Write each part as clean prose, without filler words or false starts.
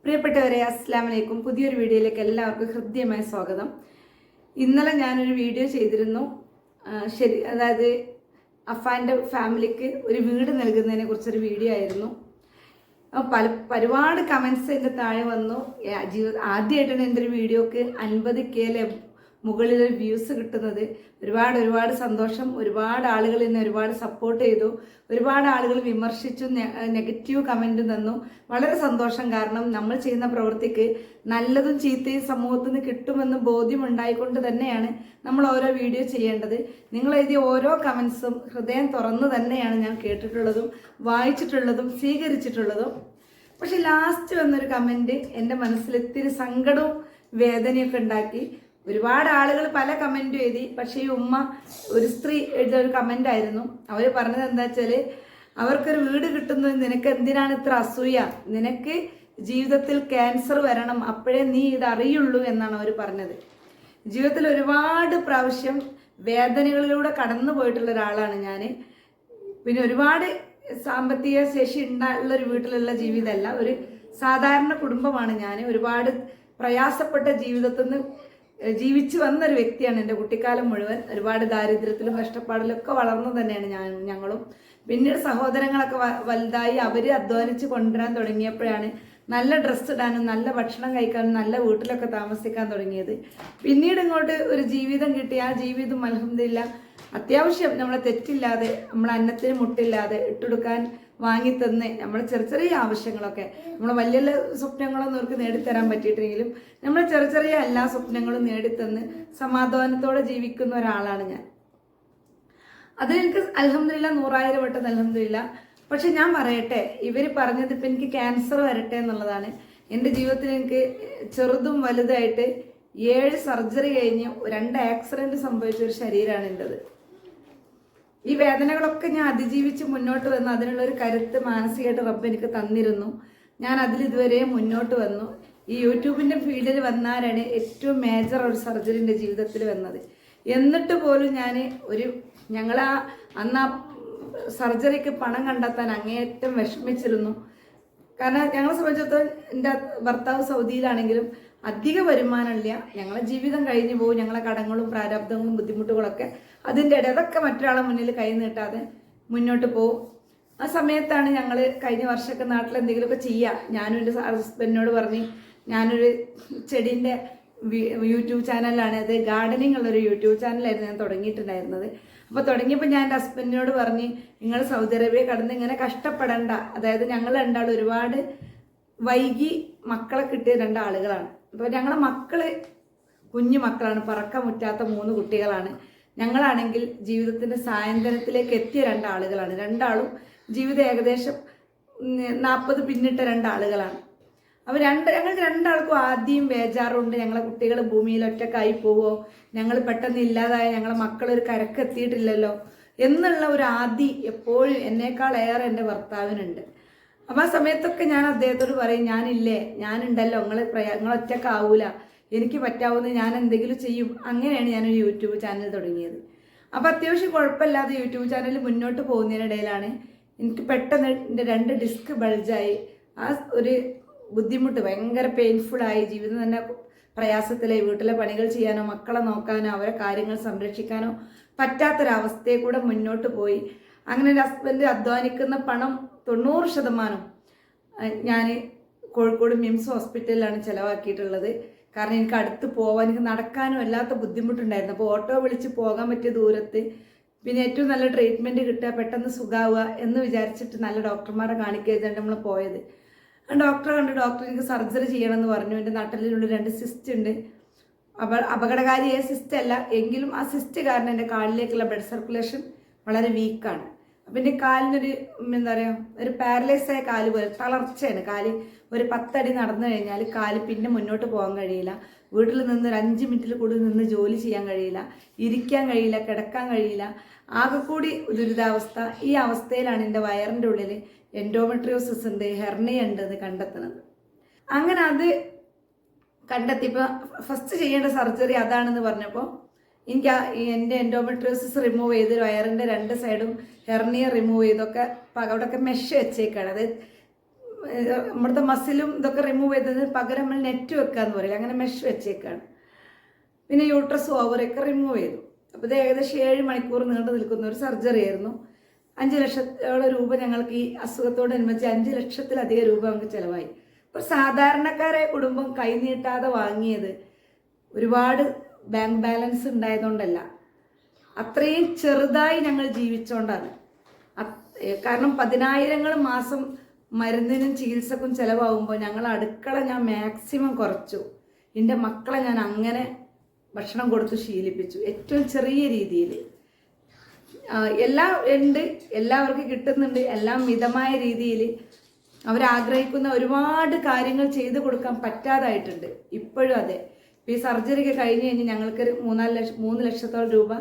പ്രിയപ്പെട്ടവരെ, അസ്സലാമു അലൈക്കും. പുതിയൊരു വീഡിയോയിലേക്ക് എല്ലാവർക്കും ഹൃദ്യമായ സ്വാഗതം. ഇന്നലെ ഞാനൊരു വീഡിയോ ചെയ്തിരുന്നു. അതായത് അഫാൻ്റെ ഫാമിലിക്ക് ഒരു വീട് നൽകുന്നതിനെ കുറിച്ചൊരു വീഡിയോ ആയിരുന്നു. ഒരുപാട് കമൻസ് എൻ്റെ താഴെ വന്നു. ആദ്യമായിട്ടാണ് എൻ്റെ ഒരു വീഡിയോക്ക് 50K മുകളിലൊരു വ്യൂസ് കിട്ടുന്നത്. ഒരുപാട് സന്തോഷം. ഒരുപാട് ആളുകൾ എന്നെ ഒരുപാട് സപ്പോർട്ട് ചെയ്തു. ഒരുപാട് ആളുകൾ വിമർശിച്ചു, നെഗറ്റീവ് കമൻറ്റ് തന്നു. വളരെ സന്തോഷം. കാരണം നമ്മൾ ചെയ്യുന്ന പ്രവൃത്തിക്ക് നല്ലതും ചീത്തയും സമൂഹത്തിൽ നിന്ന് കിട്ടുമെന്ന് ബോധ്യമുണ്ടായിക്കൊണ്ട് തന്നെയാണ് നമ്മൾ ഓരോ വീഡിയോ ചെയ്യേണ്ടത്. നിങ്ങൾ എഴുതിയ ഓരോ കമൻസും ഹൃദയം തുറന്ന് തന്നെയാണ് ഞാൻ കേട്ടിട്ടുള്ളതും വായിച്ചിട്ടുള്ളതും സ്വീകരിച്ചിട്ടുള്ളതും. പക്ഷെ ലാസ്റ്റ് വന്നൊരു കമൻറ്റ് എൻ്റെ മനസ്സിൽ ഇത്തിരി സങ്കടവും വേദനയൊക്കെ ഉണ്ടാക്കി. ഒരുപാട് ആളുകൾ പല കമൻറ്റും എഴുതി. പക്ഷേ ഈ ഉമ്മ, ഒരു സ്ത്രീ എഴുതിയ ഒരു കമൻ്റ് ആയിരുന്നു. അവർ പറഞ്ഞത് എന്താ വെച്ചാൽ, അവർക്കൊരു വീട് കിട്ടുന്നു, നിനക്ക് എന്തിനാണ് ഇത്ര അസൂയ, നിനക്ക് ജീവിതത്തിൽ ക്യാൻസർ വരണം, അപ്പോഴേ നീ ഇത് അറിയുള്ളൂ എന്നാണ് അവർ പറഞ്ഞത്. ജീവിതത്തിൽ ഒരുപാട് പ്രാവശ്യം വേദനകളിലൂടെ കടന്നു പോയിട്ടുള്ള ഒരാളാണ് ഞാൻ. പിന്നെ ഒരുപാട് സാമ്പത്തിക ശേഷി ഉള്ളൊരു വീട്ടിലുള്ള ജീവിതമല്ല, ഒരു സാധാരണ കുടുംബമാണ് ഞാൻ. ഒരുപാട് പ്രയാസപ്പെട്ട ജീവിതത്തിൽ നിന്ന് ജീവിച്ചു വന്നൊരു വ്യക്തിയാണ്. എൻ്റെ കുട്ടിക്കാലം മുഴുവൻ ഒരുപാട് ദാരിദ്ര്യത്തിലും കഷ്ടപ്പാടിലും ഒക്കെ വളർന്നു തന്നെയാണ് ഞങ്ങളും. പിന്നീട് സഹോദരങ്ങളൊക്കെ വലുതായി അവർ അധ്വാനിച്ച് കൊണ്ടുവരാൻ തുടങ്ങിയപ്പോഴാണ് നല്ല ഡ്രസ്സ് ഇടാനും നല്ല ഭക്ഷണം കഴിക്കാനും നല്ല വീട്ടിലൊക്കെ താമസിക്കാൻ തുടങ്ങിയത്. പിന്നീട് ഇങ്ങോട്ട് ഒരു ജീവിതം കിട്ടി. ആ ജീവിതം അൽഹംദുലില്ലാ അത്യാവശ്യം നമ്മളെ തെറ്റില്ലാതെ, നമ്മളെ അന്നത്തിന് മുട്ടില്ലാതെ ഇട്ടെടുക്കാൻ വാങ്ങിത്തന്ന് നമ്മൾ ചെറിയ ആവശ്യങ്ങളൊക്കെ, നമ്മൾ വലിയ സ്വപ്നങ്ങളൊന്നും അവർക്ക് നേടിത്തരാൻ പറ്റിയിട്ടെങ്കിലും നമ്മൾ ചെറിയ എല്ലാ സ്വപ്നങ്ങളും നേടിത്തന്ന് സമാധാനത്തോടെ ജീവിക്കുന്ന ഒരാളാണ് ഞാൻ. അതിലെനിക്ക് അൽഹംദുലില്ലാ 100,000 വട്ടം അൽഹംദുലില്ലാ. പക്ഷെ ഞാൻ പറയട്ടെ, ഇവർ പറഞ്ഞത് ഇപ്പം എനിക്ക് ക്യാൻസർ വരട്ടെ എന്നുള്ളതാണ്. എൻ്റെ ജീവിതത്തിൽ എനിക്ക് ചെറുതും വലുതായിട്ട് 7 സർജറി കഴിഞ്ഞ് 2 ആക്സിഡൻറ്റ് സംഭവിച്ച ഒരു ശരീരമാണ് എൻ്റെത്. ഈ വേദനകളൊക്കെ ഞാൻ അതിജീവിച്ച് മുന്നോട്ട് വന്നു. അതിനുള്ളൊരു കരുത്ത് മാനസികമായിട്ട് റബ്ബ് എനിക്ക് തന്നിരുന്നു. ഞാൻ അതിലിതുവരെ മുന്നോട്ട് വന്നു. ഈ യൂട്യൂബിൻ്റെ ഫീൽഡിൽ വന്നാലാണ് ഏറ്റവും മേജർ ഒരു സർജറി എൻ്റെ ജീവിതത്തിൽ വന്നത്. എന്നിട്ട് പോലും ഞങ്ങൾ അന്ന് ആ സർജറിക്ക് പണം കണ്ടെത്താൻ അങ്ങേയറ്റം വിഷമിച്ചിരുന്നു. കാരണം ഞങ്ങളെ സംബന്ധിച്ചിടത്തോളം എൻ്റെ ഭർത്താവ് സൗദിയിലാണെങ്കിലും അധിക വരുമാനമില്ല. ഞങ്ങളെ ജീവിതം കഴിഞ്ഞു പോകും. ഞങ്ങളെ കടങ്ങളും പ്രാരാബ്ദങ്ങളും ബുദ്ധിമുട്ടുകളൊക്കെ അതിൻ്റെ ഇടയിൽ അതൊക്കെ മറ്റൊരാളെ മുന്നിൽ കൈ നീട്ടാതെ മുന്നോട്ട് പോകും. ആ സമയത്താണ് ഞങ്ങൾ കഴിഞ്ഞ വർഷമൊക്കെ നാട്ടിൽ എന്തെങ്കിലുമൊക്കെ ചെയ്യുക. ഞാനും എൻ്റെ ഹസ്ബൻഡിനോട് പറഞ്ഞ്, ഞാനൊരു ചെടീൻ്റെ യൂട്യൂബ് ചാനലാണ്, അത് ഗാർഡനിങ് ഉള്ളൊരു യൂട്യൂബ് ചാനലായിരുന്നു ഞാൻ തുടങ്ങിയിട്ടുണ്ടായിരുന്നത്. അപ്പോൾ തുടങ്ങിയപ്പോൾ ഞാൻ എൻ്റെ ഹസ്ബൻഡിനോട് പറഞ്ഞ്, നിങ്ങൾ സൗദി അറേബ്യ കടന്ന് ഇങ്ങനെ കഷ്ടപ്പെടണ്ട. അതായത് ഞങ്ങൾ രണ്ടാളും ഒരുപാട് വൈകി മക്കളെ കിട്ടിയ 2 ആളുകളാണ്. അപ്പോൾ ഞങ്ങളെ മക്കള് കുഞ്ഞു മക്കളാണ്, പറക്കാൻ മുറ്റാത്ത 3 കുട്ടികളാണ്. ഞങ്ങളാണെങ്കിൽ ജീവിതത്തിൻ്റെ സായന്തനത്തിലേക്ക് എത്തിയ 2 ആളുകളാണ്. രണ്ടാളും ജീവിതം ഏകദേശം 40 പിന്നിട്ട 2 ആളുകളാണ്. അപ്പോൾ ഞങ്ങൾ രണ്ടാൾക്കും ആദ്യം ബേജാറുണ്ട്, ഞങ്ങളെ കുട്ടികൾ ഭൂമിയിൽ ഒറ്റക്കായി പോവോ, ഞങ്ങൾ പെട്ടെന്ന് ഇല്ലാതായ ഞങ്ങളെ മക്കളൊരു കരക്കെത്തിയിട്ടില്ലല്ലോ എന്നുള്ള ഒരു ആദി എപ്പോഴും എന്നേക്കാളേറെ എൻ്റെ ഭർത്താവിനുണ്ട്. അപ്പം ആ സമയത്തൊക്കെ ഞാൻ അദ്ദേഹത്തോട് പറയും, ഞാനുണ്ടല്ലോ, നിങ്ങൾ ഒറ്റക്കാവൂല, എനിക്ക് പറ്റാവുന്ന ഞാൻ എന്തെങ്കിലും ചെയ്യും. അങ്ങനെയാണ് ഞാനൊരു യൂട്യൂബ് ചാനൽ തുടങ്ങിയത്. അപ്പോൾ അത്യാവശ്യം കുഴപ്പമില്ലാതെ യൂട്യൂബ് ചാനൽ മുന്നോട്ട് പോകുന്നതിനിടയിലാണ് എനിക്ക് പെട്ടെന്ന് എൻ്റെ 2 ഡിസ്ക് ബൾജായി. ആ ഒരു ബുദ്ധിമുട്ട് ഭയങ്കര പെയിൻഫുള്ളായി. ജീവിതം തന്നെ പ്രയാസത്തിലായി. വീട്ടിലെ പണികൾ ചെയ്യാനോ മക്കളെ നോക്കാനോ അവരെ കാര്യങ്ങൾ സംരക്ഷിക്കാനോ പറ്റാത്തൊരവസ്ഥയെ കൂടെ മുന്നോട്ട് പോയി. അങ്ങനെ എൻ്റെ ഹസ്ബൻഡ് അധ്വാനിക്കുന്ന പണം 90% ഞാൻ കോഴിക്കോട് മിംസ് ഹോസ്പിറ്റലിലാണ് ചിലവാക്കിയിട്ടുള്ളത്. കാരണം എനിക്ക് അടുത്ത് പോകാൻ, എനിക്ക് നടക്കാനും വല്ലാത്ത ബുദ്ധിമുട്ടുണ്ടായിരുന്നു. അപ്പോൾ ഓട്ടോ വിളിച്ച് പോകാൻ പറ്റിയ ദൂരത്ത്, പിന്നെ ഏറ്റവും നല്ല ട്രീറ്റ്മെൻറ്റ് കിട്ടുക, പെട്ടെന്ന് സുഖാവുക എന്ന് വിചാരിച്ചിട്ട് നല്ല ഡോക്ടർമാരെ കാണിക്കുകയാണ് നമ്മൾ പോയത്. ആ ഡോക്ടറെ കണ്ട് ഡോക്ടർ എനിക്ക് സർജറി ചെയ്യണമെന്ന് പറഞ്ഞു. എൻ്റെ നട്ടലിലുള്ള 2 സിസ്റ്റ് ഉണ്ട്. അപകടകാരിയായ സിസ്റ്റ് അല്ല, എങ്കിലും ആ സിസ്റ്റ് കാരണം എൻ്റെ കാലിലേക്കുള്ള ബ്ലഡ് സർക്കുലേഷൻ വളരെ വീക്കാണ്. അപ്പം എൻ്റെ കാലിനൊരു എന്താ പറയുക, ഒരു പാരലൈസായ കാല് പോലെ തളർച്ചയാണ്. കാല് ഒരു 10 അടി നടന്നു കഴിഞ്ഞാൽ കാല് പിന്നെ മുന്നോട്ട് പോകാൻ കഴിയില്ല. വീട്ടിൽ നിന്ന് ഒരു 5 മിനിറ്റിൽ കൂടുതൽ നിന്ന് ജോലി ചെയ്യാൻ കഴിയില്ല, ഇരിക്കാൻ കഴിയില്ല, കിടക്കാൻ കഴിയില്ല. ആകെ കൂടി ദുരിതാവസ്ഥ. ഈ അവസ്ഥയിലാണ് എൻ്റെ വയറിൻ്റെ ഉള്ളിൽ എൻഡോമെട്രിയോസിസ് ഉണ്ട്, ഹെർണിയ ഉണ്ട് എന്ന് കണ്ടെത്തുന്നത്. അങ്ങനെ അത് കണ്ടെത്തിയപ്പോൾ ഫസ്റ്റ് ചെയ്യേണ്ട സർജറി അതാണെന്ന് പറഞ്ഞപ്പോൾ എനിക്ക് എൻ്റെ എൻഡോമെട്രിയോസിസ് റിമൂവ് ചെയ്ത് വയറിൻ്റെ 2 സൈഡും ഹെർണിയ റിമൂവ് ചെയ്തൊക്കെ അവിടെയൊക്കെ മെഷ് വെച്ചേക്കാണ്. അത് നമ്മുടെ മസിലും ഇതൊക്കെ റിമൂവ് ചെയ്തതിന് പകരം നമ്മൾ നെറ്റ് വെക്കാന്ന് പറയില്ല, അങ്ങനെ മെഷ് വെച്ചേക്കാണ്. പിന്നെ യൂട്രസ് ഓവറൊക്കെ റിമൂവ് ചെയ്തു. അപ്പോൾ ഇത് ഏകദേശം 7 മണിക്കൂർ നീണ്ടു നിൽക്കുന്ന ഒരു സർജറി ആയിരുന്നു. 5 ലക്ഷത്തോളം രൂപ ഞങ്ങൾക്ക് ഈ അസുഖത്തോടനുബന്ധിച്ച് 5 ലക്ഷത്തിലധികം രൂപ നമുക്ക് ചിലവായി. അപ്പോൾ സാധാരണക്കാരെ കുടുംബം കൈനീട്ടാതെ വാങ്ങിയത് ഒരുപാട് ബാങ്ക് ബാലൻസ് ഉണ്ടായതുകൊണ്ടല്ല, അത്രയും ചെറുതായി ഞങ്ങൾ ജീവിച്ചുകൊണ്ടാണ്. കാരണം 10,000 മാസം മരുന്നിനും ചികിത്സക്കും ചിലവാകുമ്പോൾ ഞങ്ങൾ അടുക്കള ഞാൻ മാക്സിമം കുറച്ചു. എൻ്റെ മക്കളെ ഞാൻ അങ്ങനെ ഭക്ഷണം കൊടുത്ത് ശീലിപ്പിച്ചു, ഏറ്റവും ചെറിയ രീതിയിൽ. എല്ലാം ഉണ്ട്, എല്ലാവർക്കും കിട്ടുന്നുണ്ട്, എല്ലാം മിതമായ രീതിയിൽ. അവരാഗ്രഹിക്കുന്ന ഒരുപാട് കാര്യങ്ങൾ ചെയ്തു കൊടുക്കാൻ പറ്റാതായിട്ടുണ്ട് ഇപ്പോഴും. അതെ, ഈ സർജറി ഒക്കെ കഴിഞ്ഞ് കഴിഞ്ഞ് ഞങ്ങൾക്ക് 3 ലക്ഷത്തോളം രൂപ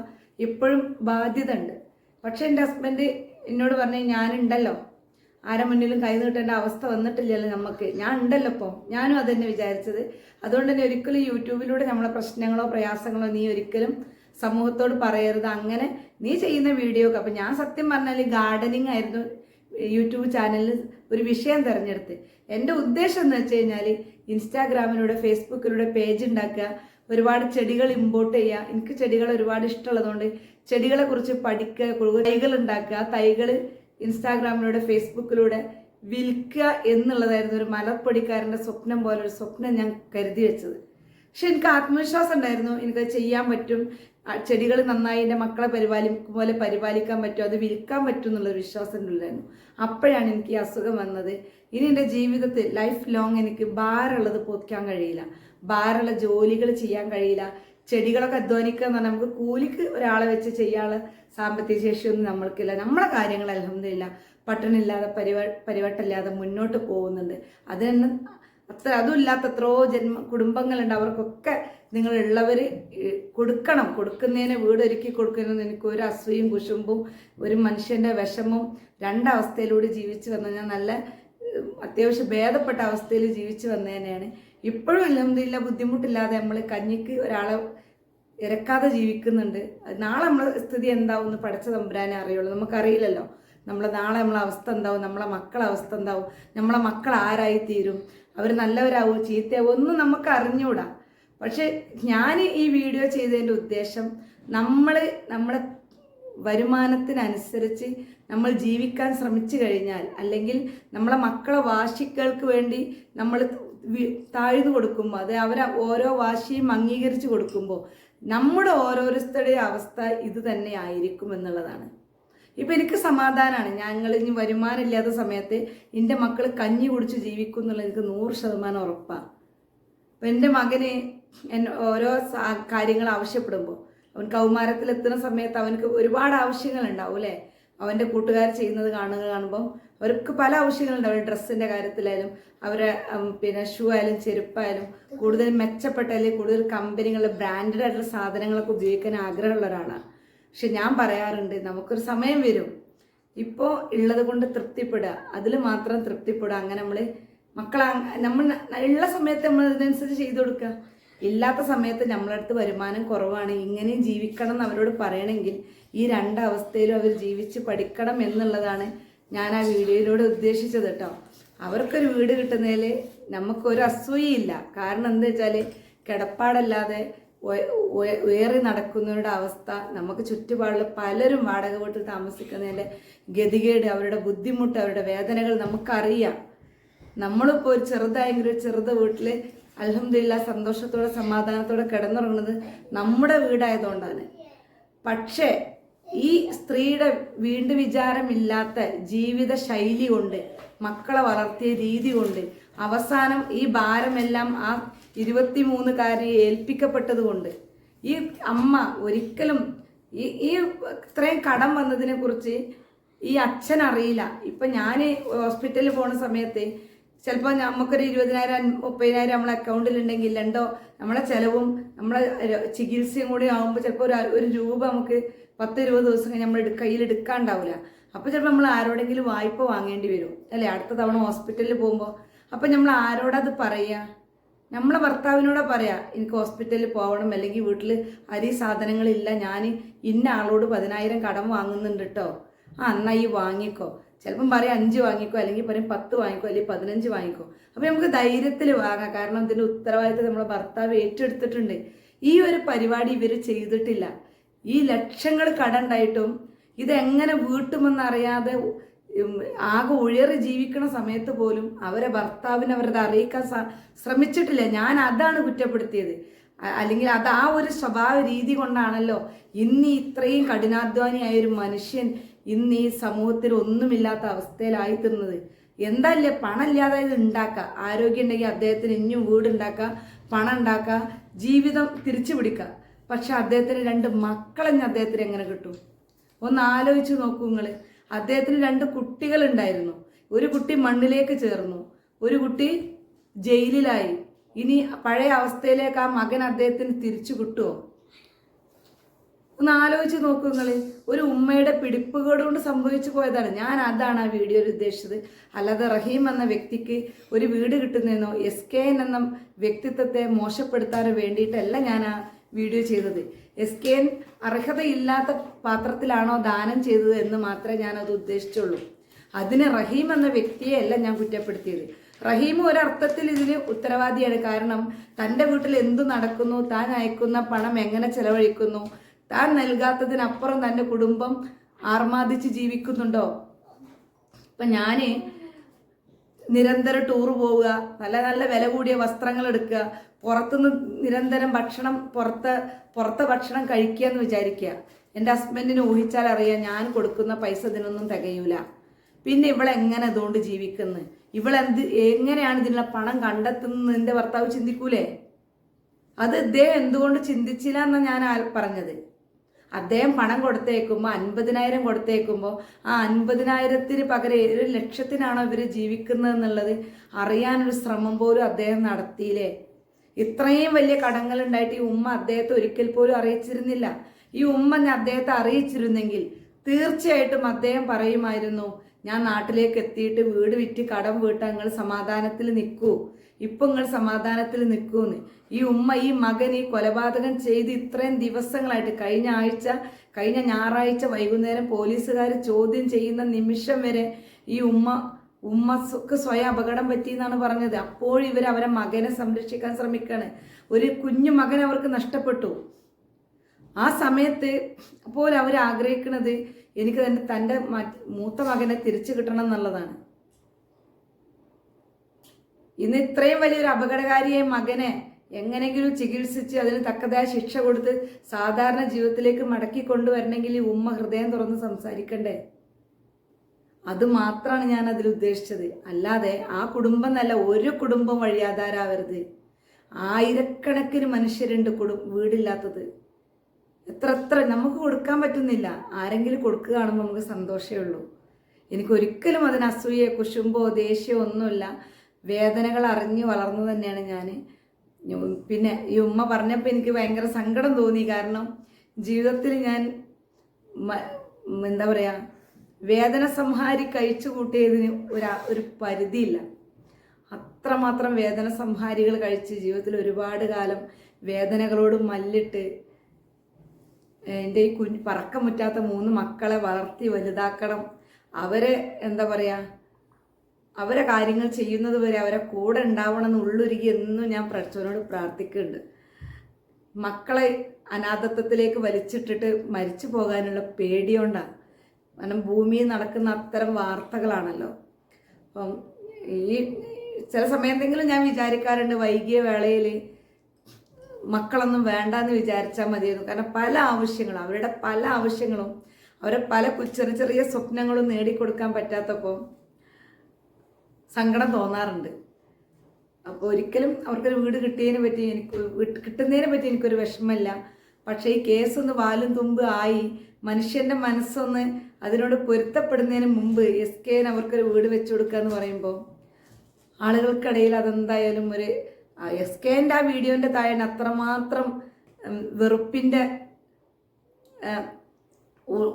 ഇപ്പോഴും ബാധ്യത ഉണ്ട്. പക്ഷെ എൻ്റെ ഹസ്ബൻഡ് എന്നോട് പറഞ്ഞു, ഞാനുണ്ടല്ലോ, ആരെ മുന്നിലും കൈ നീട്ടേണ്ട അവസ്ഥ വന്നിട്ടില്ലല്ലോ നമുക്ക്, ഞാൻ ഉണ്ടല്ലോ ഇപ്പോൾ. ഞാനും അത് തന്നെ വിചാരിച്ചത്. അതുകൊണ്ട് തന്നെ ഒരിക്കലും യൂട്യൂബിലൂടെ നമ്മളെ പ്രശ്നങ്ങളോ പ്രയാസങ്ങളോ നീ ഒരിക്കലും സമൂഹത്തോട് പറയരുത്. അങ്ങനെ നീ ചെയ്യുന്ന വീഡിയോ ഒക്കെ, അപ്പം ഞാൻ സത്യം പറഞ്ഞാൽ ഗാർഡനിങ് ആയിരുന്നു യൂട്യൂബ് ചാനലിൽ ഒരു വിഷയം തിരഞ്ഞെടുത്ത്. എൻ്റെ ഉദ്ദേശം എന്ന് വെച്ച് കഴിഞ്ഞാൽ ഇൻസ്റ്റാഗ്രാമിലൂടെ ഫേസ്ബുക്കിലൂടെ പേജ് ഉണ്ടാക്കുക, ഒരുപാട് ചെടികൾ ഇമ്പോർട്ട് ചെയ്യുക. എനിക്ക് ചെടികൾ ഒരുപാട് ഇഷ്ടമുള്ളതുകൊണ്ട് ചെടികളെ കുറിച്ച് പഠിക്കുക, തൈകൾ ഉണ്ടാക്കുക, തൈകൾ ഇൻസ്റ്റാഗ്രാമിലൂടെ ഫേസ്ബുക്കിലൂടെ വിൽക്കുക എന്നുള്ളതായിരുന്നു ഒരു മലപ്പൊടിക്കാരൻ്റെ സ്വപ്നം പോലെ ഒരു സ്വപ്നം ഞാൻ കരുതി വെച്ചത്. പക്ഷെ എനിക്ക് ആത്മവിശ്വാസം ഉണ്ടായിരുന്നു, എനിക്കത് ചെയ്യാൻ പറ്റും, ചെടികൾ നന്നായി എൻ്റെ മക്കളെ പരിപാലിക്കും പോലെ പരിപാലിക്കാൻ പറ്റും, അത് വിൽക്കാൻ പറ്റും എന്നുള്ളൊരു വിശ്വാസം ഉണ്ടായിരുന്നു. അപ്പോഴാണ് എനിക്ക് ഈ അസുഖം വന്നത്. ഇനി എൻ്റെ ജീവിതത്തിൽ ലൈഫ് ലോങ് എനിക്ക് ഭാരമുള്ളത് പൊക്കാൻ കഴിയില്ല, ഭാരമുള്ള ജോലികൾ ചെയ്യാൻ കഴിയില്ല. ചെടികളൊക്കെ അധ്വാനിക്കുക എന്ന് പറഞ്ഞാൽ നമുക്ക് കൂലിക്ക് ഒരാളെ വെച്ച് ചെയ്യാനുള്ള സാമ്പത്തിക ശേഷിയൊന്നും നമ്മൾക്കില്ല. നമ്മളെ കാര്യങ്ങൾ അൽഹംദുലില്ലാ പട്ടണില്ലാതെ പരിവട്ടമില്ലാതെ മുന്നോട്ട് പോകുന്നുണ്ട്. അതിന് അതും ഇല്ലാത്ത എത്രയോ കുടുംബങ്ങളുണ്ട്. അവർക്കൊക്കെ നിങ്ങളുള്ളവർ കൊടുക്കണം. കൊടുക്കുന്നതിന് വീടൊരുക്കി കൊടുക്കുന്നതിന് എനിക്ക് ഒരു അസൂയും കുശുമ്പും ഒരു മനുഷ്യൻ്റെ വിഷമം 2 അവസ്ഥയിലൂടെ ജീവിച്ചു വന്ന ഞാൻ നല്ല അത്യാവശ്യം ഭേദപ്പെട്ട അവസ്ഥയിൽ ജീവിച്ചു വന്നതന്നെയാണ്. ഇപ്പോഴും അൽഹംദുലില്ലാ ബുദ്ധിമുട്ടില്ലാതെ നമ്മൾ കഞ്ഞിക്ക് ഒരാളെ ഇരക്കാതെ ജീവിക്കുന്നുണ്ട്. നാളെ നമ്മളെ സ്ഥിതി എന്താവും എന്ന് പഠിച്ച തമ്പുരാനെ അറിയുള്ളൂ, നമുക്കറിയില്ലല്ലോ. നാളെ നമ്മളെ അവസ്ഥ എന്താവും, നമ്മളെ മക്കളെ അവസ്ഥ എന്താവും, നമ്മളെ മക്കൾ ആരായി തീരും, അവർ നല്ലവരാവും ചീത്തയാവും ഒന്നും നമുക്ക് അറിഞ്ഞൂടാ. പക്ഷെ ഞാൻ ഈ വീഡിയോ ചെയ്തതിൻ്റെ ഉദ്ദേശം നമ്മളെ വരുമാനത്തിനനുസരിച്ച് നമ്മൾ ജീവിക്കാൻ ശ്രമിച്ചു കഴിഞ്ഞാൽ, അല്ലെങ്കിൽ നമ്മളെ മക്കളെ വാശികൾക്ക് വേണ്ടി നമ്മൾ താഴ്ന്നു കൊടുക്കുമ്പോൾ, അത് അവരെ ഓരോ വാശിയും അംഗീകരിച്ചു കൊടുക്കുമ്പോൾ നമ്മുടെ ഓരോരുത്തരുടെയും അവസ്ഥ ഇത് തന്നെ ആയിരിക്കും എന്നുള്ളതാണ്. ഇപ്പം എനിക്ക് സമാധാനമാണ്. ഞങ്ങൾ ഇനി വരുമാനം ഇല്ലാത്ത സമയത്ത് എൻ്റെ മക്കൾ കഞ്ഞി കുടിച്ച് ജീവിക്കും എന്നുള്ളത് എനിക്ക് 100% ഉറപ്പാണ്. അപ്പം എൻ്റെ മകന് ഓരോ കാര്യങ്ങൾ ആവശ്യപ്പെടുമ്പോൾ, അവൻ കൗമാരത്തിലെത്തുന്ന സമയത്ത് അവനക്ക് ഒരുപാട് ആവശ്യങ്ങളുണ്ടാവും അല്ലേ. അവൻ്റെ കൂട്ടുകാർ ചെയ്യുന്നത് കാണുമ്പോൾ അവർക്ക് പല ആവശ്യങ്ങളുണ്ട്. അവരുടെ ഡ്രസ്സിൻ്റെ കാര്യത്തിലായാലും അവരെ ഷൂ ആയാലും ചെരുപ്പായാലും കൂടുതൽ മെച്ചപ്പെട്ട അല്ലെങ്കിൽ കൂടുതൽ കമ്പനികളിൽ ബ്രാൻഡഡ് ആയിട്ടുള്ള സാധനങ്ങളൊക്കെ ഉപയോഗിക്കാൻ ആഗ്രഹമുള്ള ഒരാളാണ്. പക്ഷെ ഞാൻ പറയാറുണ്ട്, നമുക്കൊരു സമയം വരും, ഇപ്പോൾ ഉള്ളത് കൊണ്ട് തൃപ്തിപ്പെടുക, അതിൽ മാത്രം തൃപ്തിപ്പെടുക. അങ്ങനെ നമ്മൾ ഉള്ള സമയത്ത് നമ്മൾ അതിനനുസരിച്ച് ചെയ്തു കൊടുക്കുക. ഇല്ലാത്ത സമയത്ത് നമ്മളടുത്ത് വരുമാനം കുറവാണ്, ഇങ്ങനെയും ജീവിക്കണം എന്ന് അവരോട് പറയണമെങ്കിൽ ഈ 2 അവസ്ഥയിലും അവർ ജീവിച്ച് പഠിക്കണം എന്നുള്ളതാണ് ഞാൻ ആ വീഡിയോയിലൂടെ ഉദ്ദേശിച്ചത് കേട്ടോ. അവർക്കൊരു വീട് കിട്ടുന്നതിൽ നമുക്കൊരു അസൂയയില്ല. കാരണം എന്താ വെച്ചാൽ കിടപ്പാടല്ലാതെ ഉയറി നടക്കുന്നവരുടെ അവസ്ഥ, നമുക്ക് ചുറ്റുപാടുള്ള പലരും വാടക വീട്ടിൽ താമസിക്കുന്നതിൻ്റെ ഗതികേട്, അവരുടെ ബുദ്ധിമുട്ട്, അവരുടെ വേദനകൾ നമുക്കറിയാം. നമ്മളിപ്പോൾ ഒരു ചെറുതായെങ്കിലും ഒരു ചെറുത വീട്ടിൽ അൽഹംദുലില്ലാ സന്തോഷത്തോടെ സമാധാനത്തോടെ കിടന്നുറങ്ങുന്നത് നമ്മുടെ വീടായതുകൊണ്ടാണ്. പക്ഷേ ഈ സ്ത്രീയുടെ വീണ്ടും വിചാരമില്ലാത്ത ജീവിത ശൈലി കൊണ്ട്, മക്കളെ വളർത്തിയ രീതി കൊണ്ട് അവസാനം ഈ ഭാരമെല്ലാം ആ 23-കാരി ഏൽപ്പിക്കപ്പെട്ടത് കൊണ്ട് ഈ അമ്മ ഒരിക്കലും ഈ ഇത്രയും കടം വന്നതിനെ കുറിച്ച് ഈ അച്ഛൻ അറിയില്ല. ഇപ്പം ഞാൻ ഹോസ്പിറ്റലിൽ പോകുന്ന സമയത്ത് ചിലപ്പോൾ നമുക്കൊരു 20,000 30,000 നമ്മളെ അക്കൗണ്ടിലുണ്ടെങ്കിൽ നമ്മളെ ചിലവും നമ്മളെ ചികിത്സയും കൂടി ആകുമ്പോൾ ചിലപ്പോൾ ഒരു രൂപ നമുക്ക് 10-20 ദിവസം കഴിഞ്ഞ് നമ്മൾ കയ്യിൽ എടുക്കാണ്ടാവില്ല. അപ്പോൾ ചിലപ്പോൾ നമ്മൾ ആരോടെങ്കിലും വായ്പ വാങ്ങേണ്ടി വരും അല്ലേ, അടുത്ത തവണ ഹോസ്പിറ്റലിൽ പോകുമ്പോൾ. അപ്പം നമ്മൾ ആരോടത് പറയുക? നമ്മളെ ഭർത്താവിനോട് പറയാം, എനിക്ക് ഹോസ്പിറ്റലിൽ പോകണം, അല്ലെങ്കിൽ വീട്ടിൽ അരി സാധനങ്ങളില്ല, ഞാൻ ഇന്ന ആളോട് 10,000 കടം വാങ്ങുന്നുണ്ട് കേട്ടോ, എന്നാൽ ഈ വാങ്ങിക്കോ. ചിലപ്പം പറയും 5 വാങ്ങിക്കോ, അല്ലെങ്കിൽ പറയും 10 വാങ്ങിക്കോ, അല്ലെങ്കിൽ 15 വാങ്ങിക്കോ. അപ്പോൾ നമുക്ക് ധൈര്യത്തിൽ വാങ്ങാം. കാരണം ഇതിൻ്റെ ഉത്തരവാദിത്തം നമ്മുടെ ഭർത്താവ് ഏറ്റെടുത്തിട്ടുണ്ട്. ഈ ഒരു പരിപാടി ഇവർ ചെയ്തിട്ടില്ല. ഈ ലക്ഷങ്ങൾ കടണ്ടായിട്ടും ഇതെങ്ങനെ വീട്ടുമെന്നറിയാതെ ആകെ ഉയറി ജീവിക്കണ സമയത്ത് പോലും അവരെ ഭർത്താവിനെ അവരത് അറിയിക്കാൻ ശ്രമിച്ചിട്ടില്ല. ഞാൻ അതാണ് കുറ്റപ്പെടുത്തിയത്. അല്ലെങ്കിൽ അത് ആ ഒരു സ്വഭാവ രീതി കൊണ്ടാണല്ലോ ഇന്ന് ഇത്രയും കഠിനാധ്വാനിയായ ഒരു മനുഷ്യൻ ഇന്ന് ഈ സമൂഹത്തിൽ ഒന്നുമില്ലാത്ത അവസ്ഥയിലായി തീർന്നത്. എന്തല്ലേ, പണമില്ലാതെ ഇത് ഉണ്ടാക്കുക, ആരോഗ്യം ഉണ്ടെങ്കിൽ അദ്ദേഹത്തിന് ഇനിയും വീടുണ്ടാക്കുക, പണം ഉണ്ടാക്കുക, ജീവിതം തിരിച്ചു പിടിക്കുക. പക്ഷെ അദ്ദേഹത്തിന് 2 മക്കളെ അദ്ദേഹത്തിന് എങ്ങനെ കിട്ടും? ഒന്ന് ആലോചിച്ച് നോക്കൂ നിങ്ങൾ. അദ്ദേഹത്തിന് 2 കുട്ടികളുണ്ടായിരുന്നു. ഒരു കുട്ടി മണ്ണിലേക്ക് ചേർന്നു, ഒരു കുട്ടി ജയിലിലായി. ഇനി പഴയ അവസ്ഥയിലേക്ക് ആ മകൻ അദ്ദേഹത്തിന് തിരിച്ചു കിട്ടുമോ? ഒന്ന് ആലോചിച്ച് നോക്കൂ നിങ്ങൾ. ഒരു ഉമ്മയുടെ പിടിപ്പുകേട് കൊണ്ട് സംഭവിച്ചു പോയതാണ്. ഞാൻ അതാണ് ആ വീഡിയോയിൽ ഉദ്ദേശിച്ചത്. അല്ലാതെ റഹീം എന്ന വ്യക്തിക്ക് ഒരു വീട് കിട്ടുന്നതെന്നോ SKN എന്ന വ്യക്തിത്വത്തെ മോശപ്പെടുത്താനോ വേണ്ടിയിട്ടല്ല ഞാൻ ആ വീഡിയോ ചെയ്തത്. SKN അർഹതയില്ലാത്ത പാത്രത്തിലാണോ ദാനം ചെയ്തത് എന്ന് മാത്രമേ ഞാനത് ഉദ്ദേശിച്ചുള്ളൂ. അതിന് റഹീം എന്ന വ്യക്തിയെ അല്ല ഞാൻ കുറ്റപ്പെടുത്തിയത്. റഹീം ഒരർത്ഥത്തിൽ ഇതിന് ഉത്തരവാദിയാണ്. കാരണം തൻ്റെ വീട്ടിൽ എന്തു നടക്കുന്നു, താൻ അയക്കുന്ന പണം എങ്ങനെ ചെലവഴിക്കുന്നു, താൻ നൽകാത്തതിനപ്പുറം തൻ്റെ കുടുംബം ആർമാദിച്ച് ജീവിക്കുന്നുണ്ടോ? ഇപ്പം ഞാൻ നിരന്തരം ടൂറ് പോവുക, നല്ല നല്ല വില കൂടിയ വസ്ത്രങ്ങൾ എടുക്കുക, പുറത്തുനിന്ന് നിരന്തരം ഭക്ഷണം പുറത്തെ ഭക്ഷണം കഴിക്കുക എന്ന് വിചാരിക്കുക. എൻ്റെ ഹസ്ബൻഡിന് ഊഹിച്ചാൽ അറിയാം ഞാൻ കൊടുക്കുന്ന പൈസ ഇതിനൊന്നും തികയൂല. പിന്നെ ഇവളെങ്ങനെ അതുകൊണ്ട് ജീവിക്കുന്നു, എങ്ങനെയാണ് ഇതിനുള്ള പണം കണ്ടെത്തുന്നത് എൻ്റെ ഭർത്താവ് ചിന്തിക്കൂലേ? അത് ഇദ്ദേഹം എന്തുകൊണ്ട് ചിന്തിച്ചില്ല എന്നാണ് ഞാൻ പറഞ്ഞത്. അദ്ദേഹം പണം കൊടുത്തേക്കുമ്പോൾ 50,000 കൊടുത്തേക്കുമ്പോൾ ആ 50,000-ന് പകരം 1,00,000-നാണോ ഇവർ ജീവിക്കുന്നത് എന്നുള്ളത് അറിയാനൊരു ശ്രമം പോലും അദ്ദേഹം നടത്തിയില്ലേ? ഇത്രയും വലിയ കടങ്ങൾ ഉണ്ടായിട്ട് ഈ ഉമ്മ അദ്ദേഹത്തെ ഒരിക്കൽ പോലും അറിയിച്ചിരുന്നില്ല. ഈ ഉമ്മ അദ്ദേഹത്തെ അറിയിച്ചിരുന്നെങ്കിൽ തീർച്ചയായിട്ടും അദ്ദേഹം പറയുമായിരുന്നു, ഞാൻ നാട്ടിലേക്ക് എത്തിയിട്ട് വീട് വിറ്റ് കടം വീട്ടാൻ നിങ്ങൾ സമാധാനത്തിൽ നിൽക്കൂ, ഇപ്പം നിങ്ങൾ സമാധാനത്തിൽ നിൽക്കൂന്ന്. ഈ ഉമ്മ ഈ മകൻ ഈ കൊലപാതകം ചെയ്ത് ഇത്രയും ദിവസങ്ങളായിട്ട് കഴിഞ്ഞ ഞായറാഴ്ച വൈകുന്നേരം പോലീസുകാർ ചോദ്യം ചെയ്യുന്ന നിമിഷം വരെ ഈ ഉമ്മക്ക് സ്വയം അപകടം പറ്റിയെന്നാണ് പറഞ്ഞത്. അപ്പോഴും ഇവർ അവരെ മകനെ സംരക്ഷിക്കാൻ ശ്രമിക്കുകയാണ്. ഒരു കുഞ്ഞു മകൻ അവർക്ക് നഷ്ടപ്പെട്ടു. ആ സമയത്ത് അപ്പോൾ അവർ ആഗ്രഹിക്കുന്നത് എനിക്ക് തൻ്റെ മൂത്ത മകനെ തിരിച്ചു കിട്ടണം എന്നുള്ളതാണ്. ഇന്ന് ഇത്രയും വലിയൊരു അപകടകാരിയായ മകനെ എങ്ങനെയെങ്കിലും ചികിത്സിച്ച് അതിന് തക്കതായ ശിക്ഷ കൊടുത്ത് സാധാരണ ജീവിതത്തിലേക്ക് മടക്കി കൊണ്ടുവരണമെങ്കിൽ ഈ ഉമ്മ ഹൃദയം തുറന്ന് സംസാരിക്കണ്ടേ? അത് മാത്രമാണ് ഞാൻ അതിൽ ഉദ്ദേശിച്ചത്. അല്ലാതെ ആ കുടുംബം എന്നല്ല, ഒരു കുടുംബം വഴിയാധാരാവരുത്. ആയിരക്കണക്കിന് മനുഷ്യരുണ്ട് വീടില്ലാത്തത്. എത്ര നമുക്ക് കൊടുക്കാൻ പറ്റുന്നില്ല. ആരെങ്കിലും കൊടുക്കുക കാണുമ്പോൾ നമുക്ക് സന്തോഷമേ ഉള്ളൂ. എനിക്കൊരിക്കലും അതിന് അസൂയ, കുശുമ്പോ, ദേഷ്യമോ ഒന്നുമില്ല. വേദനകൾ അറിഞ്ഞ് വളർന്നു തന്നെയാണ് ഞാൻ. പിന്നെ ഈ ഉമ്മ പറഞ്ഞപ്പോൾ എനിക്ക് ഭയങ്കര സങ്കടം തോന്നി. കാരണം ജീവിതത്തിൽ ഞാൻ എന്താ പറയുക, വേദന സംഹാരി കഴിച്ചു കൂട്ടിയതിന് ഒരു പരിധിയില്ല. അത്രമാത്രം വേദന സംഹാരികൾ കഴിച്ച് ജീവിതത്തിൽ ഒരുപാട് കാലം വേദനകളോട് മല്ലിട്ട് എൻ്റെ ഈ പറക്കം മുറ്റാത്ത 3 മക്കളെ വളർത്തി വലുതാക്കണം. അവരെ എന്താ പറയുക, അവരെ കാര്യങ്ങൾ ചെയ്യുന്നത് വരെ അവരെ കൂടെ ഉണ്ടാവണം എന്നുള്ളൊരുക്കി എന്നും ഞാൻ പഠിച്ചവനോട് പ്രാർത്ഥിക്കുന്നുണ്ട്. മക്കളെ അനാഥത്വത്തിലേക്ക് വലിച്ചിട്ടിട്ട് മരിച്ചു പോകാനുള്ള പേടിയോണ്ടാണ്. കാരണം ഭൂമിയിൽ നടക്കുന്ന അത്തരം വാർത്തകളാണല്ലോ. അപ്പം ഈ ചില സമയത്തെങ്കിലും ഞാൻ വിചാരിക്കാറുണ്ട്, വൈകിയ വേളയിൽ മക്കളൊന്നും വേണ്ടെന്ന് വിചാരിച്ചാൽ മതിയായിരുന്നു. കാരണം അവരുടെ പല ആവശ്യങ്ങളും അവരെ പല ചെറിയ ചെറിയ സ്വപ്നങ്ങളും നേടിക്കൊടുക്കാൻ പറ്റാത്തപ്പോൾ സങ്കടം തോന്നാറുണ്ട്. അപ്പോൾ ഒരിക്കലും അവർക്കൊരു വീട് കിട്ടുന്നതിനെ പറ്റി എനിക്കൊരു വിഷമമില്ല. പക്ഷേ ഈ കേസൊന്ന് വാലും തുമ്പ് ആയി മനുഷ്യൻ്റെ മനസ്സൊന്ന് അതിനോട് പൊരുത്തപ്പെടുന്നതിന് മുമ്പ് SKN അവർക്കൊരു വീട് വെച്ചു കൊടുക്കുക എന്ന് പറയുമ്പോൾ ആളുകൾക്കിടയിൽ അതെന്തായാലും ഒരു SKNൻ്റെ ആ വീഡിയോൻ്റെ താഴെ അത്രമാത്രം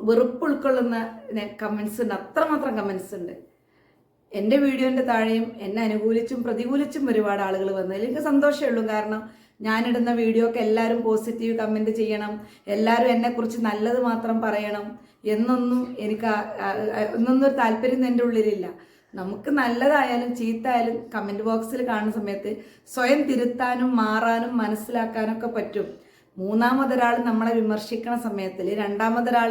വെറുപ്പ് ഉൾക്കൊള്ളുന്ന കമൻസ് ഉണ്ട്. അത്രമാത്രം കമൻസ് ഉണ്ട്. എൻ്റെ വീഡിയോൻ്റെ താഴെയും എന്നെ അനുകൂലിച്ചും പ്രതികൂലിച്ചും ഒരുപാട് ആളുകൾ വന്നതിൽ എനിക്ക് സന്തോഷമേ ഉള്ളൂ. കാരണം ഞാനിടുന്ന വീഡിയോക്ക് എല്ലാവരും പോസിറ്റീവ് കമൻറ്റ് ചെയ്യണം, എല്ലാവരും എന്നെക്കുറിച്ച് നല്ലത് മാത്രം പറയണം, എന്നൊന്നും എനിക്ക് ഒന്നൊന്നും ഒരു താല്പര്യം എൻ്റെ ഉള്ളിലില്ല. നമുക്ക് നല്ലതായാലും ചീത്തയായാലും കമൻറ്റ് ബോക്സിൽ കാണുന്ന സമയത്ത് സ്വയം തിരുത്താനും മാറാനും മനസ്സിലാക്കാനൊക്കെ പറ്റും. മൂന്നാമതൊരാൾ നമ്മളെ വിമർശിക്കണ സമയത്തിൽ, രണ്ടാമതൊരാൾ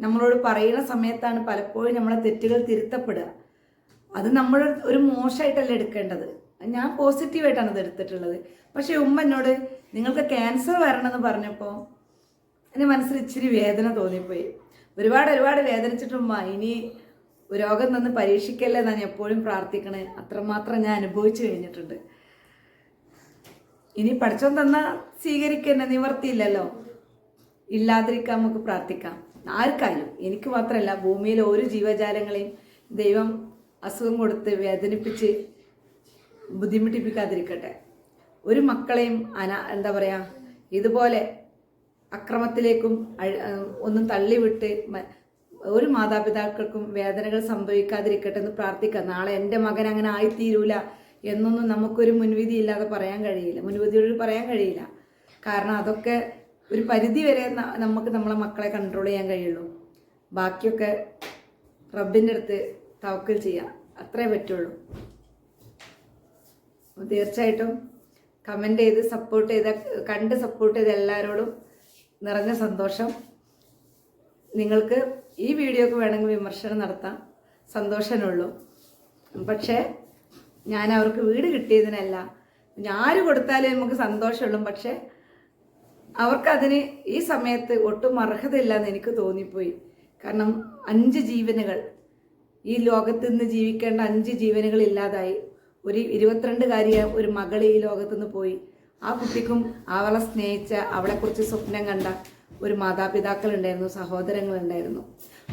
നമ്മളോട് പറയുന്ന സമയത്താണ് പലപ്പോഴും നമ്മളെ തെറ്റുകൾ തിരുത്തപ്പെടുക. അത് നമ്മൾ ഒരു മോശമായിട്ടല്ല എടുക്കേണ്ടത്. ഞാൻ പോസിറ്റീവായിട്ടാണ് ഇത് എടുത്തിട്ടുള്ളത്. പക്ഷേ ഉമ്മ എന്നോട് നിങ്ങൾക്ക് ക്യാൻസർ വരണമെന്ന് പറഞ്ഞപ്പോൾ എൻ്റെ മനസ്സിൽ ഇച്ചിരി വേദന തോന്നിപ്പോയി. ഒരുപാട് വേദനിച്ചിട്ടുമ്മ ഇനി രോഗം തന്ന് പരീക്ഷിക്കല്ലേ എന്നാണ് ഞാൻ എപ്പോഴും പ്രാർത്ഥിക്കണേ. അത്രമാത്രം ഞാൻ അനുഭവിച്ചു കഴിഞ്ഞിട്ടുണ്ട്. ഇനി പഠിച്ചോൻ തന്ന സ്വീകരിക്കേണ്ട നിവർത്തിയില്ലല്ലോ, ഇല്ലാതിരിക്കാൻ നമുക്ക് പ്രാർത്ഥിക്കാം. ആർക്കായാലും, എനിക്ക് മാത്രമല്ല ഭൂമിയിലെ ഒരു ജീവജാലങ്ങളെയും ദൈവം അസുഖം കൊടുത്ത് വേദനിപ്പിച്ച് ബുദ്ധിമുട്ടിപ്പിക്കാതിരിക്കട്ടെ. ഒരു മക്കളെയും എന്താ പറയുക, ഇതുപോലെ അക്രമത്തിലേക്കും ഒന്നും തള്ളിവിട്ട് ഒരു മാതാപിതാക്കൾക്കും വേദനകൾ സംഭവിക്കാതിരിക്കട്ടെ എന്ന് പ്രാർത്ഥിക്കാം. നാളെ എൻ്റെ മകൻ അങ്ങനെ ആയിത്തീരൂല എന്നൊന്നും നമുക്കൊരു മുൻവിധി ഇല്ലാതെ പറയാൻ കഴിയില്ല, മുൻവിധിയോട് പറയാൻ കഴിയില്ല. കാരണം അതൊക്കെ ഒരു പരിധി വരെ നമുക്ക് നമ്മളെ മക്കളെ കൺട്രോൾ ചെയ്യാൻ കഴിയുള്ളൂ. ബാക്കിയൊക്കെ റബ്ബിൻ്റെ അടുത്ത് തവക്കൽ ചെയ്യാം, അത്രേ പറ്റുള്ളൂ. തീർച്ചയായിട്ടും കമൻ്റ് ചെയ്ത് സപ്പോർട്ട് ചെയ്ത എല്ലാവരോടും നിറഞ്ഞ സന്തോഷം. നിങ്ങൾക്ക് ഈ വീഡിയോക്ക് വേണമെങ്കിൽ വിമർശനം നടത്താം, സന്തോഷമേ. പക്ഷേ ഞാൻ അവർക്ക് വീട് കിട്ടിയതിനല്ല, ആര് കൊടുത്താലും നമുക്ക് സന്തോഷമുള്ളൂ. പക്ഷേ അവർക്കതിന് ഈ സമയത്ത് ഒട്ടും അർഹതയില്ല എന്ന് എനിക്ക് തോന്നിപ്പോയി. കാരണം 5 ജീവനുകൾ, ഈ ലോകത്ത് നിന്ന് ജീവിക്കേണ്ട 5 ജീവനുകൾ ഇല്ലാതായി. ഒരു 22കാരിയ ഒരു മകൾ ഈ ലോകത്തു നിന്ന് പോയി. ആ കുട്ടിക്കും അവളെ സ്നേഹിച്ച, അവളെക്കുറിച്ച് സ്വപ്നം കണ്ട ഒരു മാതാപിതാക്കളുണ്ടായിരുന്നു, സഹോദരങ്ങളുണ്ടായിരുന്നു.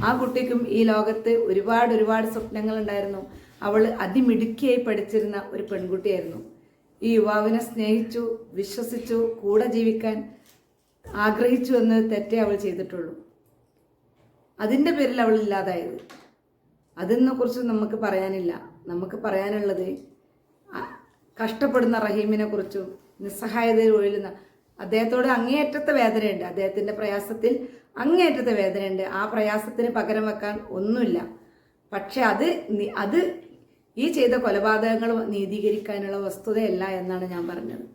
ആ കുട്ടിക്കും ഈ ലോകത്ത് ഒരുപാട് സ്വപ്നങ്ങളുണ്ടായിരുന്നു. അവൾ അതിമിടുക്കിയായി പഠിച്ചിരുന്ന ഒരു പെൺകുട്ടിയായിരുന്നു. ഈ യുവാവിനെ സ്നേഹിച്ചു, വിശ്വസിച്ചു, കൂടെ ജീവിക്കാൻ ആഗ്രഹിച്ചു എന്ന് തെറ്റേ അവൾ ചെയ്തിട്ടുള്ളൂ. അതിൻ്റെ പേരിൽ അവൾ ഇല്ലാതായത്. അതിനെക്കുറിച്ച് നമുക്ക് പറയാനില്ല. നമുക്ക് പറയാനുള്ളത് കഷ്ടപ്പെടുന്ന റഹീമിനെ കുറിച്ചും നിസ്സഹായതയിൽ ഒഴിലുന്ന അദ്ദേഹത്തോട് അങ്ങേയറ്റത്തെ വേദനയുണ്ട്. അദ്ദേഹത്തിൻ്റെ പ്രയാസത്തിൽ അങ്ങേയറ്റത്തെ വേദനയുണ്ട്. ആ പ്രയാസത്തിന് പകരം വെക്കാൻ ഒന്നുമില്ല. പക്ഷെ അത് ഈ ചെയ്ത കൊലപാതകങ്ങൾ നീതീകരിക്കാനുള്ള വസ്തുതയല്ല എന്നാണ് ഞാൻ പറഞ്ഞത്.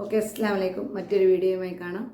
ഓക്കെ, അസ്സലാമു അലൈക്കും. മറ്റൊരു വീഡിയോയുമായി കാണാം.